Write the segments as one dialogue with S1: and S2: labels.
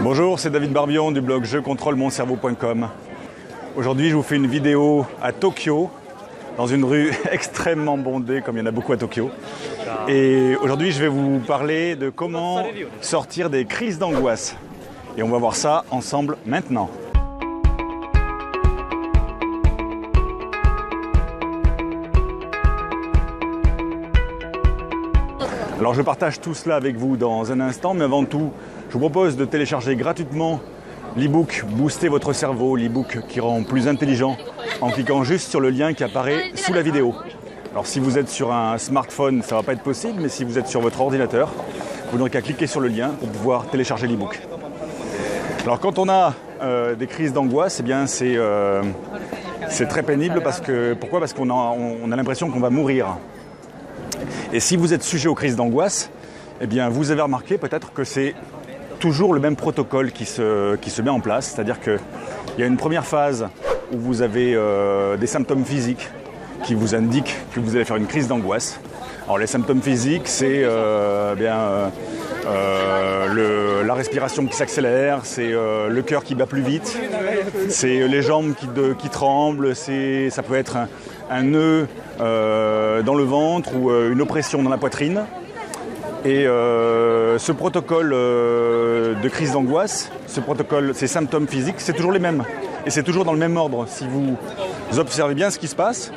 S1: Bonjour, c'est David Barbion du blog jecontrôlemoncerveau.com. Aujourd'hui, je vous fais une vidéo à Tokyo, dans une rue extrêmement bondée, comme il y en a beaucoup à Tokyo. Et aujourd'hui, je vais vous parler de comment sortir des crises d'angoisse. Et on va voir ça ensemble maintenant. Alors je partage tout cela avec vous dans un instant, mais avant tout, je vous propose de télécharger gratuitement l'e-book Booster votre cerveau, l'e-book qui rend plus intelligent, en cliquant juste sur le lien qui apparaît sous la vidéo. Alors si vous êtes sur un smartphone, ça ne va pas être possible, mais si vous êtes sur votre ordinateur, vous n'aurez qu'à cliquer sur le lien pour pouvoir télécharger l'e-book. Alors quand on a des crises d'angoisse, eh bien c'est très pénible pourquoi ? Parce qu'on a l'impression qu'on va mourir. Et si vous êtes sujet aux crises d'angoisse, eh bien vous avez remarqué peut-être que c'est toujours le même protocole qui se met en place. C'est-à-dire qu'il y a une première phase où vous avez des symptômes physiques qui vous indiquent que vous allez faire une crise d'angoisse. Alors les symptômes physiques, c'est la respiration qui s'accélère, c'est le cœur qui bat plus vite, c'est les jambes qui tremblent, ça peut être un nœud dans le ventre ou une oppression dans la poitrine. Et ce protocole de crise d'angoisse, ces symptômes physiques, c'est toujours les mêmes. Et c'est toujours dans le même ordre. Si vous observez bien ce qui se passe,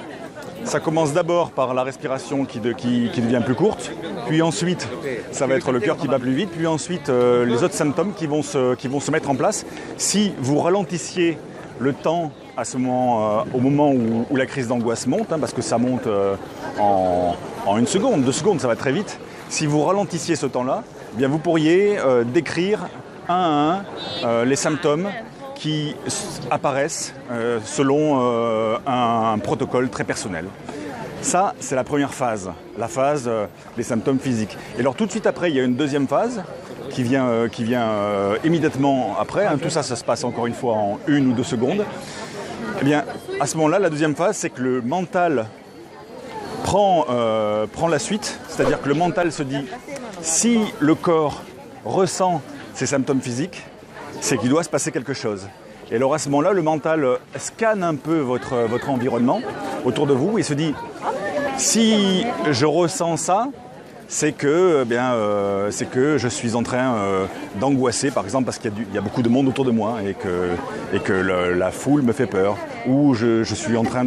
S1: ça commence d'abord par la respiration qui devient plus courte, puis ensuite ça va être le cœur qui bat plus vite, puis ensuite les autres symptômes qui vont se mettre en place. Si vous ralentissiez le temps à ce moment, au moment où la crise d'angoisse monte, parce que ça monte en 1 seconde, 2 secondes, ça va très vite. Si vous ralentissiez ce temps-là, eh bien vous pourriez décrire un à un les symptômes qui apparaissent selon un protocole très personnel. Ça, c'est la première phase, la phase des symptômes physiques. Et alors tout de suite après, il y a une deuxième phase qui vient immédiatement après. Tout ça, ça se passe encore une fois en 1 ou 2 secondes. Eh bien, à ce moment-là, la deuxième phase, c'est que le mental prend la suite. C'est-à-dire que le mental se dit, si le corps ressent ces symptômes physiques, c'est qu'il doit se passer quelque chose. Et alors à ce moment-là, le mental scanne un peu votre environnement autour de vous et se dit, si je ressens ça, c'est que je suis en train d'angoisser, par exemple, parce qu'il y a beaucoup de monde autour de moi et que la foule me fait peur, ou je suis en train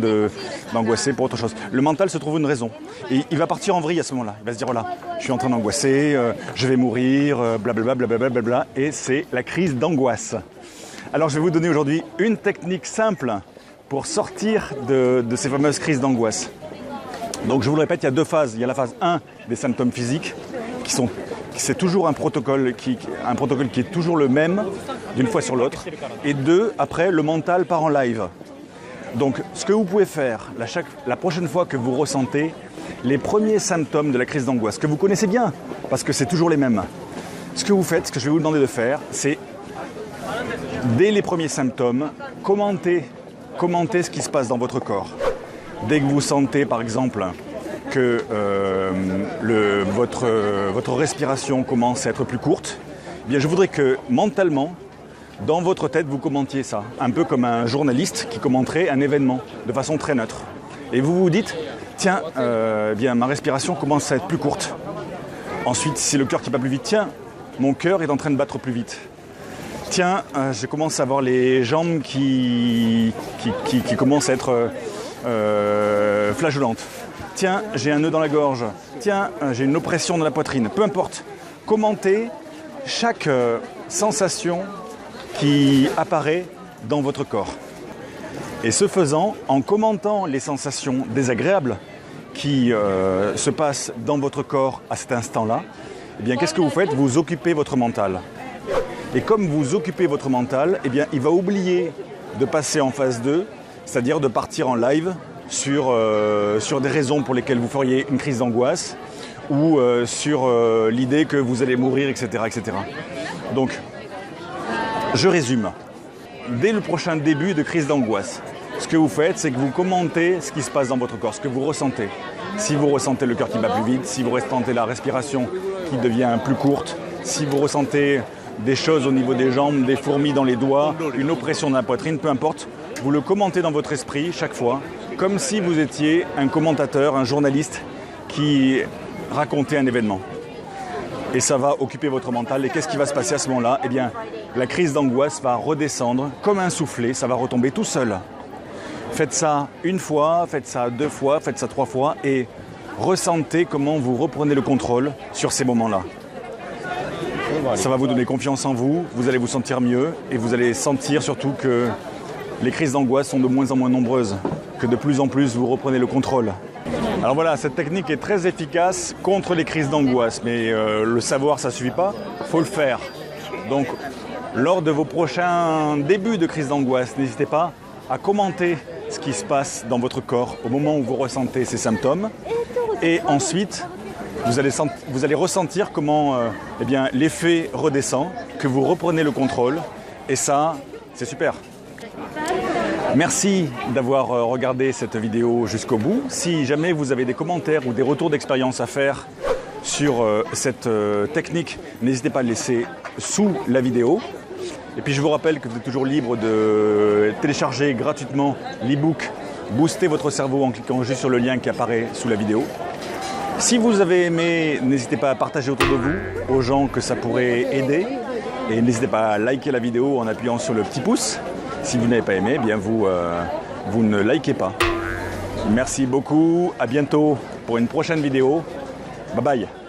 S1: d'angoisser pour autre chose. Le mental se trouve une raison. Et il va partir en vrille à ce moment-là. Il va se dire, voilà, je suis en train d'angoisser, je vais mourir, blablabla, blablabla, et c'est la crise d'angoisse. Alors je vais vous donner aujourd'hui une technique simple pour sortir de ces fameuses crises d'angoisse. Donc je vous le répète, il y a 2 phases. Il y a la phase 1 des symptômes physiques, c'est toujours un protocole qui est toujours le même d'une fois sur l'autre. Et 2, après, le mental part en live. Donc ce que vous pouvez faire la prochaine fois que vous ressentez les premiers symptômes de la crise d'angoisse, que vous connaissez bien, parce que c'est toujours les mêmes, ce que je vais vous demander de faire, c'est dès les premiers symptômes, commentez ce qui se passe dans votre corps. Dès que vous sentez, par exemple, que votre respiration commence à être plus courte, eh bien, je voudrais que mentalement, dans votre tête, vous commentiez ça. Un peu comme un journaliste qui commenterait un événement de façon très neutre. Et vous vous dites, tiens, ma respiration commence à être plus courte. Ensuite, si le cœur qui bat plus vite, tiens, mon cœur est en train de battre plus vite. Tiens, je commence à avoir les jambes qui commencent à être flageolantes. Tiens, j'ai un nœud dans la gorge. Tiens, j'ai une oppression dans la poitrine. Peu importe. Commentez chaque sensation qui apparaît dans votre corps. Et ce faisant, en commentant les sensations désagréables qui se passent dans votre corps à cet instant-là, eh bien, qu'est-ce que vous faites ? Vous occupez votre mental. Et comme vous occupez votre mental, eh bien, il va oublier de passer en phase 2, c'est-à-dire de partir en live sur des raisons pour lesquelles vous feriez une crise d'angoisse ou sur l'idée que vous allez mourir, etc., etc. Donc, je résume. Dès le prochain début de crise d'angoisse, ce que vous faites, c'est que vous commentez ce qui se passe dans votre corps, ce que vous ressentez. Si vous ressentez le cœur qui bat plus vite, si vous ressentez la respiration qui devient plus courte, si vous ressentez des choses au niveau des jambes, des fourmis dans les doigts, une oppression dans la poitrine, peu importe. Vous le commentez dans votre esprit chaque fois, comme si vous étiez un commentateur, un journaliste qui racontait un événement. Et ça va occuper votre mental. Et qu'est-ce qui va se passer à ce moment-là? Eh bien, la crise d'angoisse va redescendre comme un soufflet, ça va retomber tout seul. Faites ça une fois, faites ça 2 fois, faites ça 3 fois et ressentez comment vous reprenez le contrôle sur ces moments-là. Ça va vous donner confiance en vous, vous allez vous sentir mieux et vous allez sentir surtout que les crises d'angoisse sont de moins en moins nombreuses, que de plus en plus vous reprenez le contrôle. Alors voilà, cette technique est très efficace contre les crises d'angoisse, mais le savoir ça ne suffit pas, il faut le faire. Donc lors de vos prochains débuts de crise d'angoisse, n'hésitez pas à commenter ce qui se passe dans votre corps au moment où vous ressentez ces symptômes. Et ensuite, vous allez ressentir comment eh bien, l'effet redescend, que vous reprenez le contrôle. Et ça, c'est super. Merci d'avoir regardé cette vidéo jusqu'au bout. Si jamais vous avez des commentaires ou des retours d'expérience à faire sur cette technique, n'hésitez pas à le laisser sous la vidéo. Et puis je vous rappelle que vous êtes toujours libre de télécharger gratuitement l'e-book « Booster votre cerveau » en cliquant juste sur le lien qui apparaît sous la vidéo. Si vous avez aimé, n'hésitez pas à partager autour de vous aux gens que ça pourrait aider. Et n'hésitez pas à liker la vidéo en appuyant sur le petit pouce. Si vous n'avez pas aimé, eh bien vous ne likez pas. Merci beaucoup, à bientôt pour une prochaine vidéo. Bye bye.